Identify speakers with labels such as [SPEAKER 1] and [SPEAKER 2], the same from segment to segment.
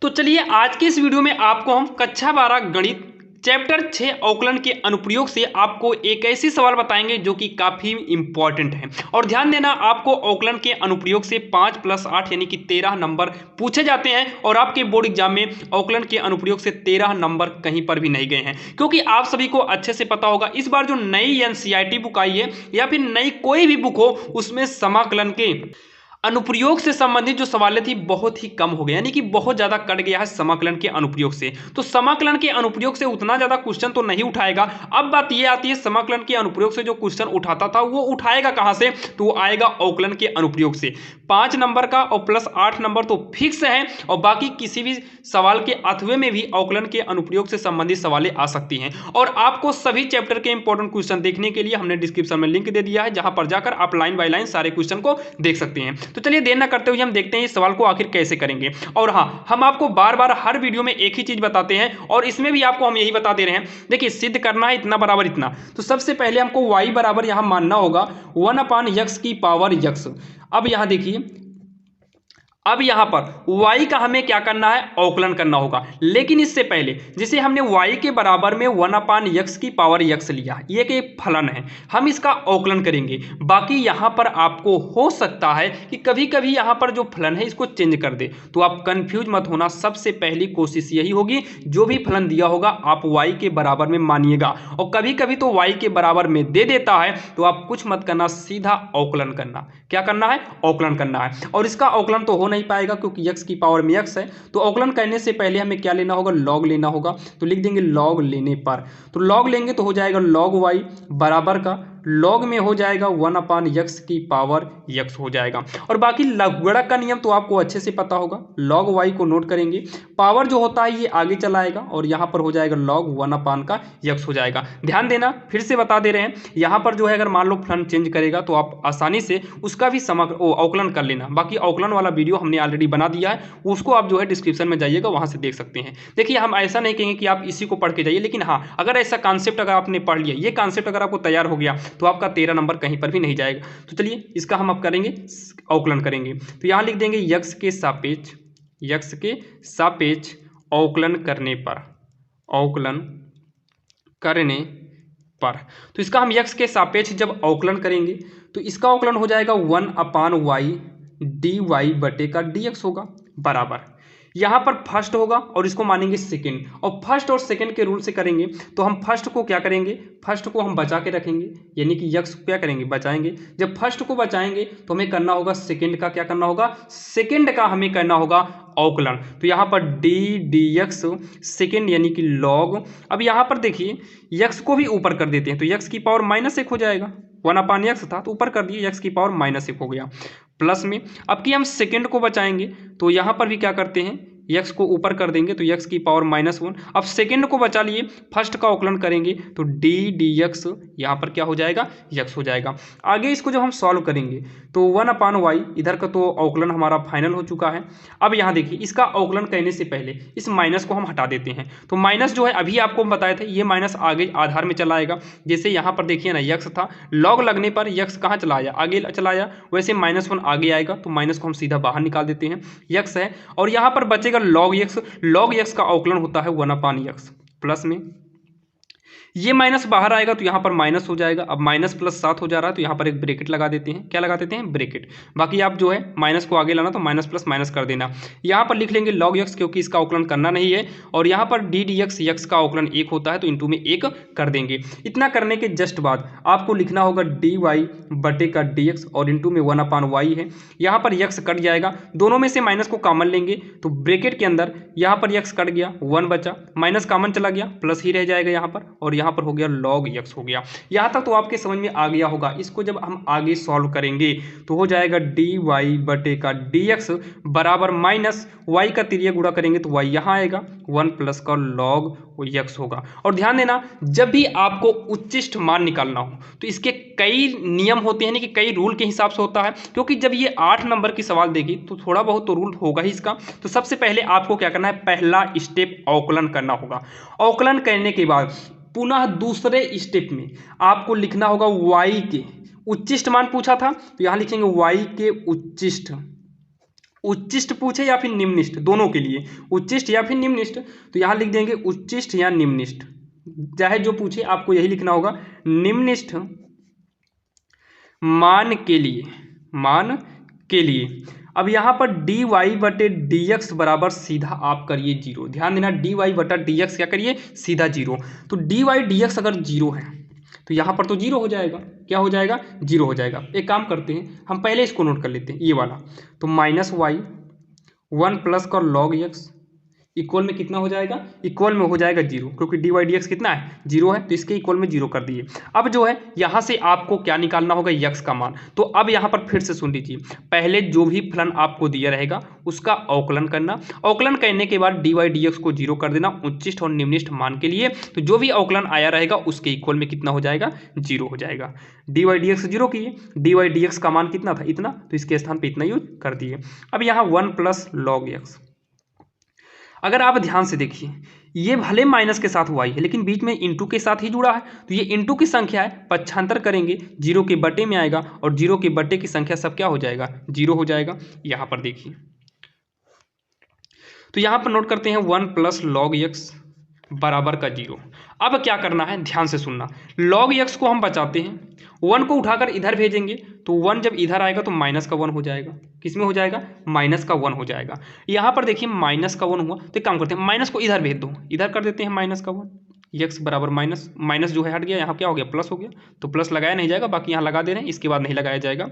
[SPEAKER 1] तो चलिए आज के इस वीडियो में आपको हम कक्षा 12 गणित चैप्टर 6 अवकलन के अनुप्रयोग से आपको एक ऐसी सवाल बताएंगे जो कि काफी इंपॉर्टेंट है। और ध्यान देना, आपको अवकलन के अनुप्रयोग से 5 + 8 यानी कि 13 नंबर पूछे जाते हैं और आपके बोर्ड एग्जाम में अवकलन के अनुप्रयोग से 13 नंबर कहीं पर भी नहीं गए हैं। क्योंकि आप सभी को अच्छे से पता होगा, इस बार जो नई एनसीईआरटी बुक आई है या फिर नई कोई भी बुक हो, उसमें समाकलन के अनुप्रयोग से संबंधित जो सवालें थी बहुत ही कम हो गए, यानी कि बहुत ज्यादा कट गया है समाकलन के अनुप्रयोग से। तो समाकलन के अनुप्रयोग से उतना ज्यादा क्वेश्चन तो नहीं उठाएगा। अब बात यह आती है, समाकलन के अनुप्रयोग से जो क्वेश्चन उठाता था वो उठाएगा कहां से? तो वो आएगा अवकलन के अनुप्रयोग से। 5 नंबर का और +8 नंबर तो फिक्स है, और बाकी किसी भी सवाल के अथवे में भी अवकलन के अनुप्रयोग से संबंधित सवालें आ सकती हैं। और आपको सभी चैप्टर के इंपॉर्टेंट क्वेश्चन देखने के लिए हमने डिस्क्रिप्शन में लिंक दे दिया है, जहां पर जाकर आप लाइन बाय लाइन सारे क्वेश्चन को देख सकते हैं। तो चलिए देर ना करते हुए हम देखते हैं इस सवाल को आखिर कैसे करेंगे। और हाँ, हम आपको बार बार हर वीडियो में एक ही चीज बताते हैं और इसमें भी आपको हम यही बता दे रहे हैं। देखिए, सिद्ध करना है इतना बराबर इतना, तो सबसे पहले हमको y बराबर यहां मानना होगा 1/x। अब यहां देखिए, अब यहां पर y का हमें क्या करना है? अवकलन करना होगा। लेकिन इससे पहले जैसे हमने y के बराबर में 1/x लिया, ये एक फलन है, हम इसका अवकलन करेंगे। बाकी यहां पर आपको हो सकता है कि कभी कभी यहां पर जो फलन है इसको चेंज कर दे, तो आप कंफ्यूज मत होना। सबसे पहली कोशिश यही होगी, जो भी फलन दिया होगा आप y के बराबर में मानिएगा। और कभी कभी तो y के बराबर में दे देता है, तो आप कुछ मत करना, सीधा अवकलन करना। क्या करना है? अवकलन करना है। और इसका अवकलन तो हो नहीं पाएगा क्योंकि x की पावर में x है, तो अवकलन करने से पहले हमें क्या लेना होगा? लॉग लेना होगा। तो लिख देंगे लॉग लेने पर, तो लॉग लेंगे तो हो जाएगा लॉग y बराबर का लॉग में हो जाएगा 1/x की पावर x हो जाएगा। और बाकी लघुगणक का नियम तो आपको अच्छे से पता होगा, लॉग y को नोट करेंगे, पावर जो होता है ये आगे चला आएगा और यहाँ पर हो जाएगा लॉग 1/x हो जाएगा। ध्यान देना, फिर से बता दे रहे हैं, यहाँ पर जो है अगर मान लो फलन चेंज करेगा तो आप आसानी से उसका भी अवकलन कर लेना। बाकी अवकलन वाला वीडियो हमने ऑलरेडी बना दिया है, उसको आप जो है डिस्क्रिप्शन में जाइएगा, वहां से देख सकते हैं। देखिए, हम ऐसा नहीं कहेंगे कि आप इसी को पढ़ के जाइए, लेकिन हाँ, अगर ऐसा कॉन्सेप्ट अगर आपने पढ़ लिया, ये कॉन्सेप्ट अगर आपको तैयार हो गया, तो आपका 13 नंबर कहीं पर भी नहीं जाएगा। तो चलिए इसका हम अब करेंगे, अवकलन करेंगे। तो यहां लिख देंगे x के सापेक्ष अवकलन करने पर, तो इसका हम x के सापेक्ष जब अवकलन करेंगे तो इसका अवकलन हो जाएगा 1/y dy/dx होगा बराबर, यहाँ पर फर्स्ट होगा और इसको मानेंगे सेकंड। और फर्स्ट और सेकंड के रूल से करेंगे तो हम फर्स्ट को क्या करेंगे? फर्स्ट को हम बचा के रखेंगे, यानी कि यक्स क्या करेंगे? बचाएंगे। जब फर्स्ट को बचाएंगे तो हमें करना होगा सेकंड का, क्या करना होगा? सेकंड का हमें करना होगा अवकलन। तो यहाँ पर dx सेकंड यानी कि लॉग। अब यहाँ पर देखिए, यक्स को भी ऊपर कर देते हैं, तो यक्स की पावर -1 हो जाएगा। 1/x था तो ऊपर कर दिए, यक्स की पावर -1 हो गया प्लस में। अब कि हम सेकंड को बचाएंगे तो यहाँ पर भी क्या करते हैं? x को ऊपर कर देंगे तो x की पावर -1। अब सेकंड को बचा लिए, फर्स्ट का अवकलन करेंगे तो dx यहाँ पर क्या हो जाएगा? x हो जाएगा। आगे इसको जब हम सॉल्व करेंगे तो 1/y, इधर का तो अवकलन हमारा फाइनल हो चुका है। अब यहाँ देखिए, इसका अवकलन करने से पहले इस माइनस को हम हटा देते हैं। तो माइनस जो है अभी आपको हम बताए थे, ये माइनस आगे आधार में चला आएगा। जैसे यहाँ पर देखिए ना, x था, लॉग लगने पर x कहाँ चला आया? आगे चला आया। वैसे -1 आगे आएगा तो माइनस को हम सीधा बाहर निकाल देते हैं, x है। और यहाँ पर बचेगा log x का अवकलन होता है 1/x प्लस में, ये माइनस बाहर आएगा तो यहाँ पर माइनस हो जाएगा। अब -+7 हो जा रहा है तो यहाँ पर एक ब्रैकेट लगा देते हैं। क्या लगा देते हैं? ब्रैकेट। बाकी आप जो है माइनस को आगे लाना तो माइनस प्लस माइनस कर देना। यहाँ पर लिख लेंगे log x, क्योंकि इसका अवकलन करना नहीं है। और यहाँ पर ddx, x का अवकलन 1 होता है तो इंटू में 1 कर देंगे। इतना करने के जस्ट बाद आपको लिखना होगा dy/dx और इंटू में 1/y है। यहाँ पर x कट जाएगा, दोनों में से माइनस को कॉमन लेंगे तो ब्रैकेट के अंदर यहाँ पर x कट गया, 1 बचा, माइनस कॉमन चला गया, प्लस ही रह जाएगा यहाँ पर, और यहाँ पर हो गया log x हो गया। यहाँ तक तो आपके समझ में आ गया होगा। इसको जब हम आगे सॉल्व करेंगे तो हो जाएगा dy/dx बराबर माइनस y का तिर्यक गुणा करेंगे तो y यहाँ आएगा, 1 प्लस का log x होगा। और ध्यान देना, जब भी आपको उच्चिष्ट मान निकालना हो तो इसके कई नियम होते हैं, यानी कि कई रूल के हिसाब से होता है। क्योंकि जब ये 8 नंबर की सवाल देगी तो थोड़ा बहुत तो रूल होगा ही इसका। तो सबसे पहले आपको क्या करना है? पहला स्टेप अवकलन करना होगा। अवकलन करने के बाद पुनः दूसरे स्टेप में आपको लिखना होगा y के उच्चिष्ट मान पूछा था तो यहां लिखेंगे y के उच्चिष्ट उच्चिष्ट पूछे या फिर निम्निष्ट, दोनों के लिए, उच्चिष्ट या फिर निम्निष्ट, तो यहाँ लिख देंगे उच्चिष्ट या निम्निष्ट, चाहे जो पूछे आपको यही लिखना होगा। निम्निष्ठ मान के लिए, मान के लिए अब यहाँ पर डी वाई बटे डी एक्स बराबर सीधा आप करिए जीरो। ध्यान देना, डी वाई बटा डी एक्स क्या करिए, सीधा जीरो। तो डी वाई डी एक्स अगर जीरो है तो यहाँ पर तो जीरो हो जाएगा, क्या हो जाएगा, जीरो हो जाएगा। एक काम करते हैं, हम पहले इसको नोट कर लेते हैं, ये वाला। तो माइनस वाई 1 प्लस का लॉग एक्स इक्वल में कितना हो जाएगा, इक्वल में हो जाएगा जीरो, क्योंकि डी वाई डी एक्स कितना है, जीरो है, तो इसके इक्वल में जीरो कर दिए। अब जो है यहाँ से आपको क्या निकालना होगा, यक्स का मान। तो अब यहाँ पर फिर से सुन लीजिए, पहले जो भी फलन आपको दिया रहेगा उसका अवकलन करना, अवकलन करने के बाद डी वाई डी एक्स को जीरो कर देना उच्चिष्ट और निम्निष्ठ मान के लिए। तो जो भी अवकलन आया रहेगा उसके इक्वल में कितना हो जाएगा, जीरो हो जाएगा। D Y D X zero किए, डी वाई डी एक्स का मान कितना था, इतना, तो इसके स्थान पर इतना यूज कर दिए। अब यहाँ 1 प्लस लॉग एक्स, अगर आप ध्यान से देखिए, ये भले माइनस के साथ हुआ है लेकिन बीच में इंटू के साथ ही जुड़ा है, तो ये इंटू की संख्या है, पक्षांतर करेंगे जीरो के बटे में आएगा, और जीरो के बटे की संख्या सब क्या हो जाएगा, जीरो हो जाएगा। यहाँ पर देखिए, तो यहाँ पर नोट करते हैं 1 प्लस लॉग एक्स बराबर का जीरो। अब क्या करना है, ध्यान से सुनना, लॉग एक्स को हम बचाते हैं, 1 को उठाकर इधर भेजेंगे, तो 1 जब इधर आएगा तो माइनस का 1 हो जाएगा, किस में हो जाएगा, माइनस का 1 हो जाएगा। यहाँ पर देखिए माइनस का 1 हुआ, तो एक काम करते हैं, माइनस को इधर भेज दो, इधर कर देते हैं माइनस का 1, एक्स बराबर माइनस, माइनस जो है हट गया, यहाँ क्या हो गया, प्लस हो गया, तो प्लस लगाया नहीं जाएगा, बाकी यहाँ लगा दे रहे हैं, इसके बाद नहीं लगाया जाएगा।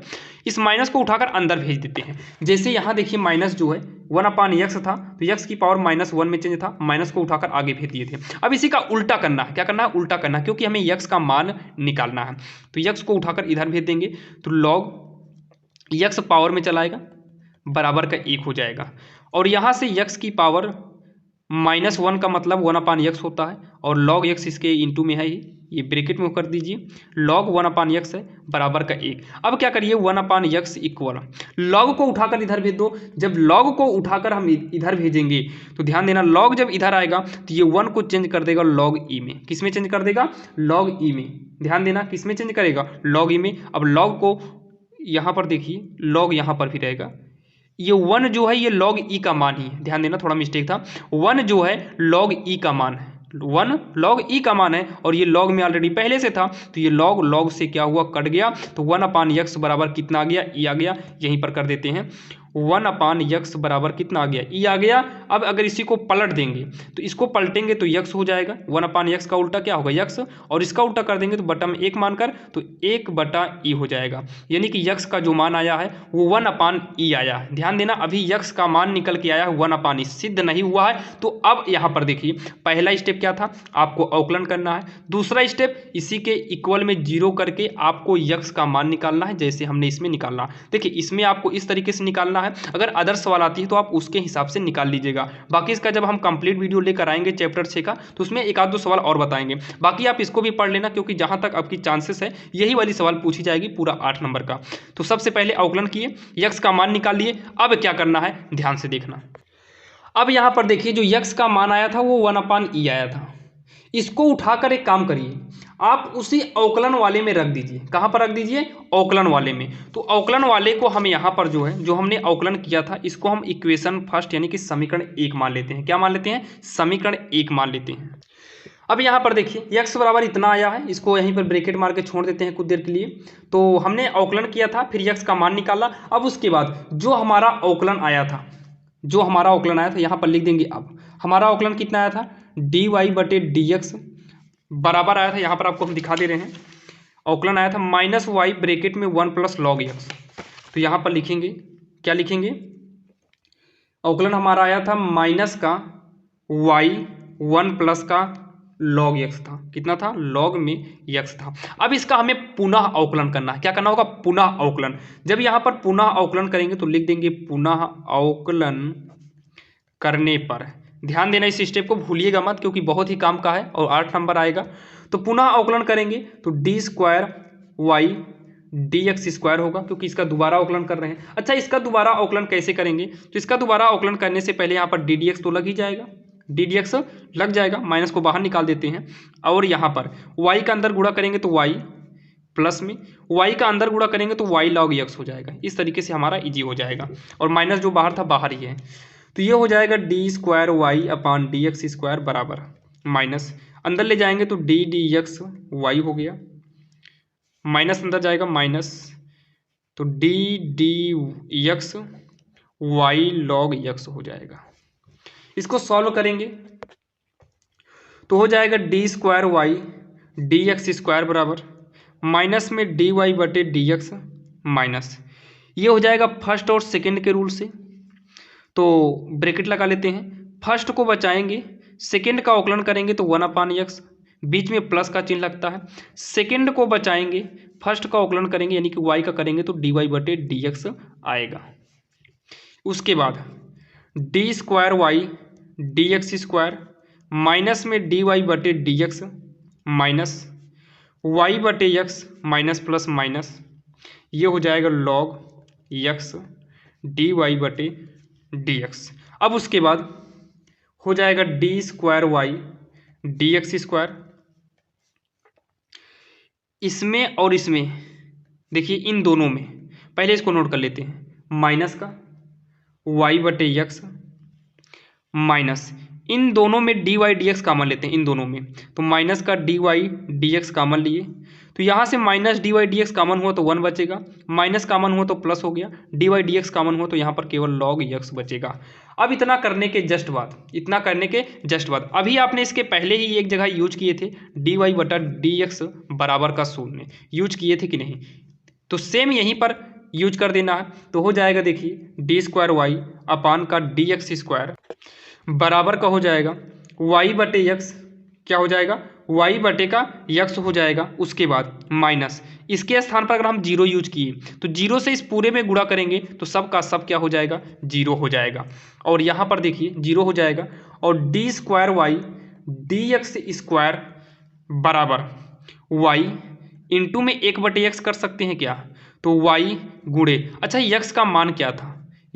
[SPEAKER 1] इस माइनस को उठाकर अंदर भेज देते हैं, जैसे यहाँ देखिए माइनस जो है 1/x था, तो एक्स की पावर -1 में चेंज था, माइनस को उठाकर आगे भेज दिए थे। अब इसी का उल्टा करना है, क्या करना है, उल्टा करना है, क्योंकि हमें एक्स का मान निकालना है। तो एक्स को उठाकर इधर भेज देंगे, तो लॉग एक्स पावर में चलाएगा, बराबर का 1 हो जाएगा, और यहाँ से एक्स की पावर -1 का मतलब 1/x होता है, और लॉग एक्स इसके इंटू में है ही, ये ब्रैकेट में कर दीजिए, लॉग 1/x है, बराबर का 1। अब क्या करिए, 1/x इक्वल लॉग को उठाकर इधर भेज दो। जब लॉग को उठाकर हम इधर भेजेंगे तो ध्यान देना, लॉग जब इधर आएगा तो ये 1 को चेंज कर देगा लॉग ई में, किस में चेंज कर देगा, लॉग ई में। ध्यान देना, किस में चेंज करेगा, लॉग ई में। अब लॉग को यहाँ पर देखिए, लॉग यहाँ पर भी रहेगा, ये 1 जो है ये लॉग ई का मान ही है, ध्यान देना थोड़ा मिस्टेक था, 1 जो है लॉग ई का मान है, 1 लॉग ई का मान है, और ये लॉग में ऑलरेडी पहले से था, तो ये लॉग लॉग से क्या हुआ, कट गया, तो 1/x बराबर कितना आ गया, ई आ गया। यहीं पर कर देते हैं, 1/x बराबर कितना आ गया, ई आ गया। अब अगर इसी को पलट देंगे तो इसको पलटेंगे तो x हो जाएगा, 1/x का उल्टा क्या होगा, x, और इसका उल्टा कर देंगे तो बटा में 1 मानकर, तो 1/e हो जाएगा। यानी कि x का जो मान आया है वो 1/e आया है। ध्यान देना, अभी x का मान निकल के आया है 1/e, सिद्ध नहीं हुआ है। तो अब यहाँ पर देखिए, पहला स्टेप क्या था, आपको अवकलन करना है। दूसरा स्टेप, इसी के इक्वल में जीरो करके आपको x का मान निकालना है, जैसे हमने इसमें निकालना। देखिए इसमें आपको इस तरीके से निकालना है, अगर अदर सवाल आती है तो आप उसके हिसाब से निकाल लीजिएगा। बाकी इसका जब हम कंप्लीट वीडियो लेकर आएंगे चैप्टर 6 का, तो उसमें एक आध दो सवाल और बताएंगे। बाकी आप इसको भी पढ़ लेना, क्योंकि जहां तक आपकी चांसेस है यही वाली सवाल पूछी जाएगी, पूरा 8 नंबर का। तो सबसे पहले अवकलन किए, यक्स का मान निकाल लिए। अब क्या करना है, ध्यान से देखना। अब यहां पर देखिए, जो यक्स का मान आया था वो 1/e आया था, इसको उठाकर एक काम करिए, आप उसी अवकलन वाले में रख दीजिए। कहां पर रख दीजिए, अवकलन वाले में। तो अवकलन वाले को हम यहां पर जो है, जो हमने अवकलन किया था, इसको हम इक्वेशन फर्स्ट यानी कि समीकरण 1 मान लेते हैं। क्या मान लेते हैं, समीकरण 1 मान लेते हैं। अब यहां पर देखिए, x बराबर इतना आया है, इसको यहीं पर ब्रैकेट मार के छोड़ देते हैं कुछ देर के लिए। तो हमने अवकलन किया था, फिर x का मान निकाला। अब उसके बाद जो हमारा अवकलन आया था, जो हमारा अवकलन आया था यहाँ पर लिख देंगे। अब हमारा अवकलन कितना आया था, डी वाई बटे डी एक्स बराबर आया था, यहाँ पर आपको हम दिखा दे रहे हैं। अवकलन आया था -y ब्रैकेट में 1 प्लस लॉग एक्स। तो यहाँ पर लिखेंगे, क्या लिखेंगे, अवकलन हमारा आया था माइनस का y 1 प्लस का लॉग एक्स था। कितना था, लॉग में x था। अब इसका हमें पुनः अवकलन करना है। क्या करना होगा, पुनः अवकलन। जब यहाँ पर पुनः अवकलन करेंगे तो लिख देंगे पुनः अवकलन करने पर। ध्यान देना, इस स्टेप को भूलिएगा मत, क्योंकि बहुत ही काम का है और 8 नंबर आएगा। तो पुनः अवकलन करेंगे तो d² y dx² होगा, क्योंकि इसका दोबारा अवकलन कर रहे हैं। अच्छा, इसका दोबारा अवकलन कैसे करेंगे, तो इसका दोबारा अवकलन करने से पहले यहाँ पर ddx तो लग ही जाएगा, ddx लग जाएगा, माइनस को बाहर निकाल देते हैं। और यहाँ पर y का अंदर गुणा करेंगे तो y प्लस में y का अंदर गुणा करेंगे तो y log x हो जाएगा। इस तरीके से हमारा इजी हो जाएगा, और माइनस जो बाहर था बाहर ही है, तो ये हो जाएगा डी स्क्वायर वाई अपान डी एक्स स्क्वायर बराबर माइनस अंदर ले जाएंगे तो डी डी एक्स वाई हो गया, माइनस अंदर जाएगा माइनस, तो D D X Y log X हो जाएगा। इसको सॉल्व करेंगे तो हो जाएगा D square Y D X square बराबर माइनस में डी वाई बटे डी एक्स माइनस, ये हो जाएगा फर्स्ट और सेकंड के रूल से, तो ब्रैकेट लगा लेते हैं। फर्स्ट को बचाएंगे, सेकंड का अवकलन करेंगे तो 1/x, बीच में प्लस का चिन्ह लगता है। सेकंड को बचाएंगे, फर्स्ट का अवकलन करेंगे यानी कि y का करेंगे तो dy बटे dx आएगा। उसके बाद D square Y D X square minus में dy बटे dx माइनस y बटे x माइनस प्लस माइनस, ये हो जाएगा log x dy बटे dx। अब उसके बाद हो जाएगा D square Y D X square, इसमें और इसमें देखिए इन दोनों में पहले इसको नोट कर लेते हैं, माइनस का y बटे एक्स माइनस इन दोनों में D Y D X common लेते हैं, इन दोनों में तो माइनस का D Y D X common लिए, तो यहाँ से minus D Y D X common हुआ तो 1 बचेगा, माइनस कामन हुआ तो प्लस हो गया, D Y D X common हुआ तो यहाँ पर केवल लॉग एक्स बचेगा। अब इतना करने के जस्ट बाद अभी आपने इसके पहले ही एक जगह यूज किए थे डी वाई बटा डी एक्स बराबर का शून्य, यूज किए थे कि नहीं, तो सेम यहीं पर यूज कर देना है। तो हो जाएगा देखिए डी स्क्वायर वाई अपान का डी एक्स स्क्वायर बराबर का हो जाएगा वाई बटे एक्स, क्या हो जाएगा y बटे का x हो जाएगा। उसके बाद माइनस इसके स्थान पर अगर हम 0 यूज किए तो 0 से इस पूरे में गुणा करेंगे तो सब का सब क्या हो जाएगा 0 हो जाएगा, और यहाँ पर देखिए 0 हो जाएगा, और D square Y D X square बराबर y इंटू में 1 बटे x कर सकते हैं क्या, तो y गुणे, अच्छा x का मान क्या था,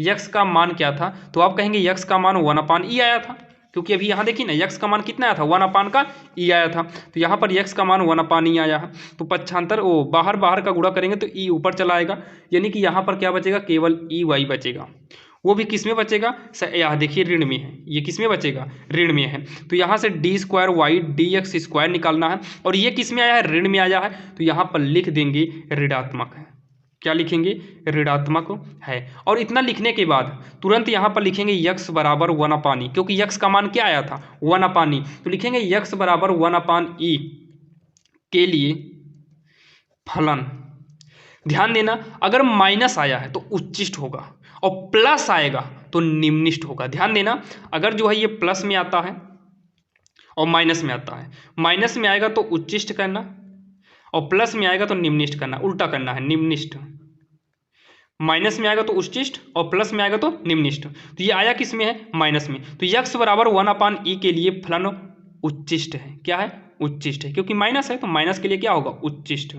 [SPEAKER 1] x का मान क्या था, तो आप कहेंगे x का मान 1/e आया था, क्योंकि अभी यहाँ देखिए ना x का मान कितना आया था 1 का e आया था, तो यहाँ पर x का मान 1/e आया है, तो पक्षांतर वो बाहर का गुणा करेंगे तो e ऊपर चला आएगा, यानी कि यहाँ पर क्या बचेगा केवल ई वाई बचेगा, वो भी किस में बचेगा, यहाँ देखिए ऋण में है, ये किस में बचेगा ऋण में है, तो यहाँ से D square Y D X square निकालना है, और ये किस में आया है ऋण में आया है, तो यहाँ पर लिख देंगे ऋणात्मक है, क्या लिखेंगे ऋणात्मक है। और इतना लिखने के बाद तुरंत यहाँ पर लिखेंगे x बराबर 1/e, क्योंकि x का मान क्या आया था 1/e, तो लिखेंगे x बराबर 1/e के लिए फलन। ध्यान देना अगर माइनस आया है तो उच्चिष्ट होगा, और प्लस आएगा तो निम्निष्ठ होगा। ध्यान देना अगर जो है ये प्लस में आता है और माइनस में आता है, माइनस में आएगा तो उच्चिष्ट करना और प्लस में आएगा तो निम्निष्ठ करना, उल्टा करना है, निम्निष्ठ, माइनस में आएगा तो उच्चिष्ट और प्लस में आएगा तो निम्निष्ठ, तो ये आया किस में है माइनस में, तो x बराबर 1/e के लिए फलन उच्चिष्ट है, क्या है उच्चिष्ट है, क्योंकि माइनस है तो माइनस के लिए क्या होगा उच्चिष्ट,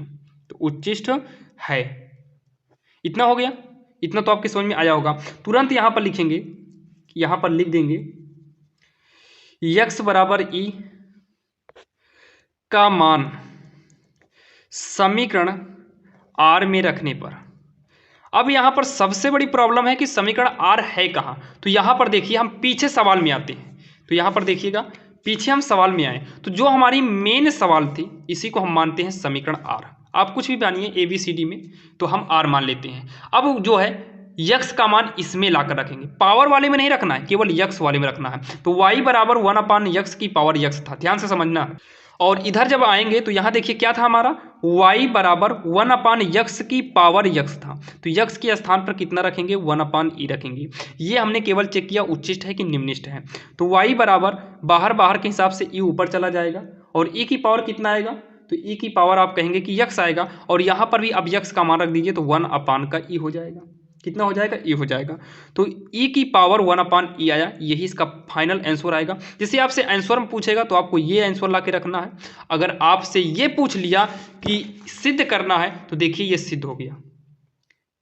[SPEAKER 1] तो उच्चिष्ट है। इतना हो गया, इतना तो आपके समझ में आया होगा। तुरंत यहाँ पर लिखेंगे, यहाँ पर लिख देंगे x बराबर e का मान समीकरण R में रखने पर। अब यहाँ पर सबसे बड़ी प्रॉब्लम है कि समीकरण R है कहाँ, तो यहाँ पर देखिए हम पीछे सवाल में आते हैं, तो यहाँ पर देखिएगा पीछे हम सवाल में आए, तो जो हमारी मेन सवाल थी इसी को हम मानते हैं समीकरण R। आप कुछ भी मानिए ABCD में, तो हम R मान लेते हैं। अब जो है x का मान इसमें लाकर रखेंगे, पावर वाले में नहीं रखना है, केवल x वाले में रखना है, तो y बराबर 1/x की पावर x था, ध्यान से समझना। और इधर जब आएंगे तो यहाँ देखिए क्या था हमारा y बराबर 1/x की पावर x था, तो x के स्थान पर कितना रखेंगे 1/e रखेंगे। ये हमने केवल चेक किया उच्चिष्ट है कि निम्निष्ठ है, तो y बराबर बाहर के हिसाब से e ऊपर चला जाएगा, और e की पावर कितना आएगा, तो e की पावर आप कहेंगे कि x आएगा, और यहाँ पर भी अब x का मान रख दीजिए तो 1/e हो जाएगा, कितना हो जाएगा e हो जाएगा, तो e की पावर 1/e आया, यही इसका फाइनल आंसर आएगा। जैसे आपसे आंसर में पूछेगा तो आपको ये आंसर ला के रखना है। अगर आपसे ये पूछ लिया कि सिद्ध करना है तो देखिए ये सिद्ध हो गया,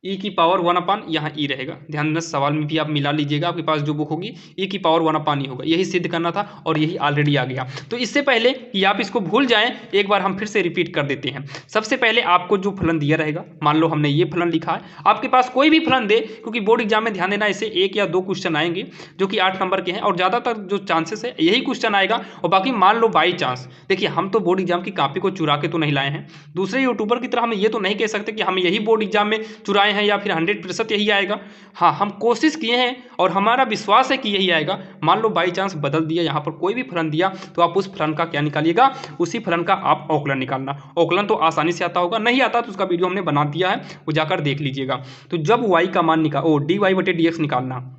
[SPEAKER 1] ई की पावर 1/, यहाँ ई रहेगा। ध्यान देना, सवाल में भी आप मिला लीजिएगा, आपके पास जो बुक होगी ई की पावर 1/, ई होगा। यही सिद्ध करना था और यही ऑलरेडी आ गया। तो इससे पहले कि आप इसको भूल जाएं, एक बार हम फिर से रिपीट कर देते हैं। सबसे पहले आपको जो फलन दिया रहेगा, मान लो हमने ये फलन लिखा है, आपके पास कोई भी फलन दे, क्योंकि बोर्ड एग्जाम में ध्यान देना ऐसे 1 या 2 क्वेश्चन आएंगे जो कि 8 नंबर के हैं, और ज़्यादातर जो चांसेस है यही क्वेश्चन आएगा। और बाकी मान लो बाई चांस, देखिए हम तो बोर्ड एग्जाम की कॉपी को चुरा के तो नहीं लाए हैं, दूसरे यूट्यूबर की तरह हम ये तो नहीं कह सकते कि हम यही बोर्ड एग्जाम में चुराए हैं या फिर 100% यही आएगा। हाँ, हम कोशिश किए हैं और हमारा विश्वास है कि यही आएगा। मान लो बाई चांस बदल दिया, यहाँ पर कोई भी फलन दिया, तो आप उस फलन का क्या निकालिएगा, उसी फलन का आप औकलन निकालना। औकलन तो आसानी से आता होगा, नहीं आता तो उसका वीडियो हमने बना दिया है, वो जाकर देख लीजिएगा। तो जब y का मान dy/dx निकालना,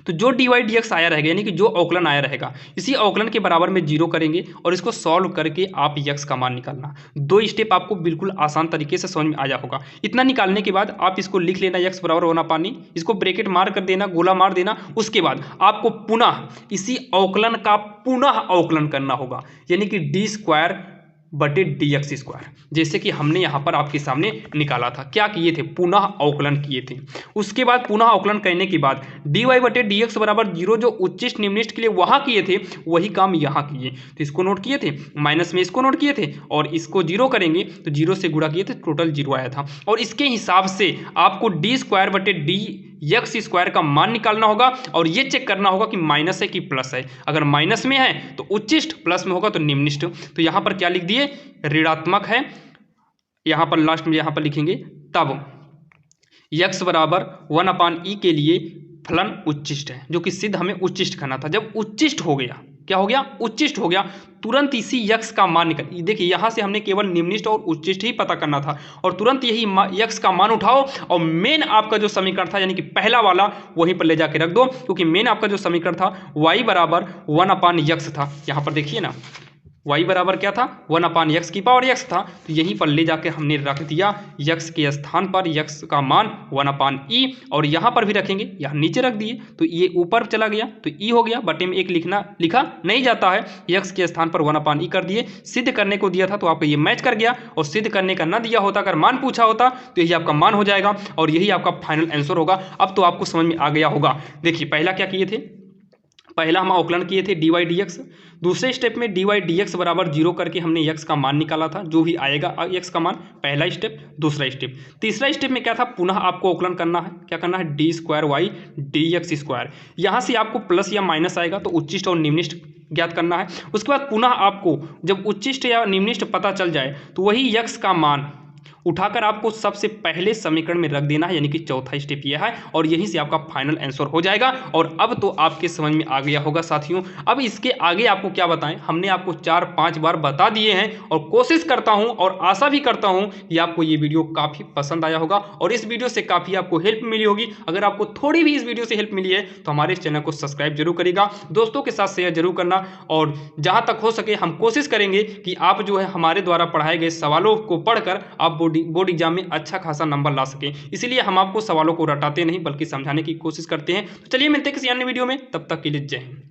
[SPEAKER 1] तो जो dy/dx आया रहेगा, यानी कि जो औकलन आया रहेगा, इसी औकलन के बराबर में 0 करेंगे और इसको सॉल्व करके आप x का मान निकालना। 2 स्टेप आपको बिल्कुल आसान तरीके से समझ में आ जाएगा। इतना निकालने के बाद आप इसको लिख लेना, x बराबर 1/, इसको ब्रैकेट मार कर देना, गोला मार देना। उसके बाद आपको पुनः इसी औकलन का पुनः औकलन करना होगा, यानी कि d²/dx², जैसे कि हमने यहाँ पर आपके सामने निकाला था। क्या किए थे, पुनः औकलन किए थे। उसके बाद पुनः औकलन करने के बाद dy/dx बराबर 0 जो उच्चिष्ट निम्निष्ट के लिए वहाँ किए थे, वही काम यहाँ किए। तो इसको नोट किए थे, माइनस में इसको नोट किए थे, और इसको 0 करेंगे तो 0 से गुणा किए थे, टोटल 0 आया था। और इसके हिसाब से आपको d²/dx² का मान निकालना होगा, और ये चेक करना होगा कि माइनस है कि प्लस है। अगर माइनस में है तो उच्चिष्ट, प्लस में होगा तो निम्निष्ट। तो यहाँ पर क्या लिख दिए, ऋणात्मक है, यहाँ पर लास्ट में यहाँ पर लिखेंगे, तब x बराबर 1/e के लिए फलन उच्चिष्ट है, जो कि सिद्ध हमें उच्चिष्ट करना था। जब उच्चिष्ट हो गया, क्या हो गया, उच्चिष्ट हो गया, तुरंत इसी x का मान निकल, देखिए यहाँ से हमने केवल निम्निष्ट और उच्चिष्ट ही पता करना था, और तुरंत यही x का मान उठाओ और मेन आपका जो समीकरण था, यानी कि पहला वाला, वहीं पर ले जाके रख दो, क्योंकि मेन आपका जो समीकरण था y बराबर 1/x था। यहाँ पर देखिए ना, y बराबर क्या था, 1/x की पावर x था। तो यहीं पर ले जाके हमने रख दिया x के स्थान पर x का मान 1/e, और यहाँ पर भी रखेंगे, यहाँ नीचे रख दिए तो ये ऊपर चला गया तो e हो गया, बटे में 1 लिखा नहीं जाता है, x के स्थान पर 1/e कर दिए। सिद्ध करने को दिया था तो आपको ये मैच कर गया, और सिद्ध करने का ना दिया होता, अगर मान पूछा होता तो यही आपका मान हो जाएगा, और यही आपका फाइनल आंसर होगा। अब तो आपको समझ में आ गया होगा। देखिए पहला क्या किए थे, पहला हम औकलन किए थे dy/dx, दूसरे स्टेप में dy/dx बराबर 0 करके हमने x का मान निकाला था, जो भी आएगा x का मान, पहला स्टेप। दूसरा स्टेप, तीसरा स्टेप में क्या था, पुनः आपको औकलन करना है। क्या करना है, d²y/dx²। यहाँ से आपको प्लस या माइनस आएगा तो उच्चिष्ट और निम्निष्ट ज्ञात करना है। उसके बाद पुनः आपको जब उच्चिष्ट या निम्निष्ट पता चल जाए तो वही x का मान उठाकर आपको सबसे पहले समीकरण में रख देना है, यानी कि चौथा स्टेप यह है, और यहीं से आपका फाइनल आंसर हो जाएगा। और अब तो आपके समझ में आ गया होगा साथियों। अब इसके आगे आपको क्या बताएं, हमने आपको 4-5 बार बता दिए हैं, और कोशिश करता हूं और आशा भी करता हूं कि आपको ये वीडियो काफ़ी पसंद आया होगा, और इस वीडियो से काफ़ी आपको हेल्प मिली होगी। अगर आपको थोड़ी भी इस वीडियो से हेल्प मिली है तो हमारे इस चैनल को सब्सक्राइब जरूर करिएगा, दोस्तों के साथ शेयर जरूर करना, और जहाँ तक हो सके हम कोशिश करेंगे कि आप जो है हमारे द्वारा पढ़ाए गए सवालों को पढ़कर आप बोर्ड एग्जाम में अच्छा खासा नंबर ला सकें। इसलिए हम आपको सवालों को रटाते नहीं बल्कि समझाने की कोशिश करते हैं। तो चलिए मिलते हैं किसी अन्य वीडियो में, तब तक के लिए जय हिंद।